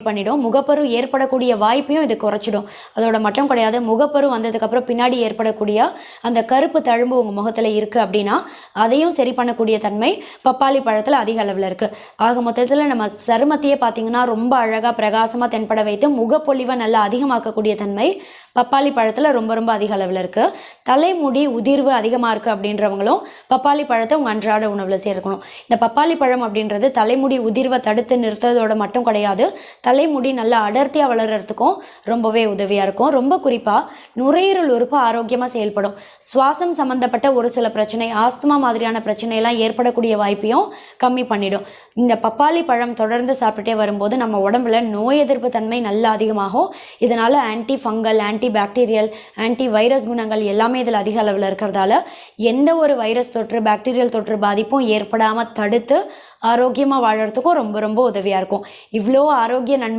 பண்ணிடும். முகப்பரு ஏற்படக்கூடிய வாய்ப்பையும் இது குறைச்சிடும். அதோட மட்டும் கிடையாது, முகப்பரு வந்ததுக்கப்புறம் பின்னாடி ஏற்படக்கூடிய அந்த கருப்பு தழும்பு உங்கள் முகத்தில் இருக்குது அப்படின்னா அதையும் சரி பண்ணக்கூடிய தன்மை பப்பாளி பழத்தில் அதிக அளவில் இருக்குது. ஆக மொத்தத்தில் நம்ம சருமத்தையே பார்த்தீங்கன்னா ரொம்ப அழகாக பிரகாசமாக தென்பட வைத்து முகப்பொலிவை நல்லா அதிகமாக்கக்கூடிய தன்மை பப்பாளி பழத்தில் ரொம்ப ரொம்ப அதிக அளவில் இருக்குது. தலைமுடி உதிர்வு அதிகமாக இருக்குது அப்படின்றவங்களும் பப்பாளி பழத்தை உங்கள் அன்றாட உணவில் சேர்க்கணும். இந்த பப்பாளி பழம் அப்படின்றது தலைமுடி உதிர்வை தடுத்து நிறுத்துறதோட மட்டும் கிடையாது, தலைமுடி நல்லா அடர்த்தியாக வளர்கிறதுக்கும் ரொம்பவே உதவியாக இருக்கும். ரொம்ப குறிப்பாக நுரையீரல் உறுப்பு ஆரோக்கியமாக செயல்படும். சுவாசம் சம்மந்தப்பட்ட ஒரு சில பிரச்சனை, ஆஸ்துமா மாதிரியான பிரச்சனையெல்லாம் ஏற்படக்கூடிய வாய்ப்பையும் கம்மி பண்ணிடும். இந்த பப்பாளி பழம் தொடர்ந்து சாப்பிட்டுட்டே வரும்போது நம்ம உடம்புல நோய் எதிர்ப்பு தன்மை நல்லா அதிகமாகும். இதனால் anti fungal, anti bacterial, anti virus குணங்கள் எல்லாமே இதில் அதிக அளவில் இருக்கிறதால எந்த ஒரு வைரஸ் தொற்று, பாக்டீரியல் தொற்று பாதிப்பும் ஏற்படாமல் தடுத்து ஆரோக்கியமாக வாழறதுக்கும் ரொம்ப ரொம்ப உதவியாக இருக்கும். இவ்வளோ ஆரோக்கிய நன்மை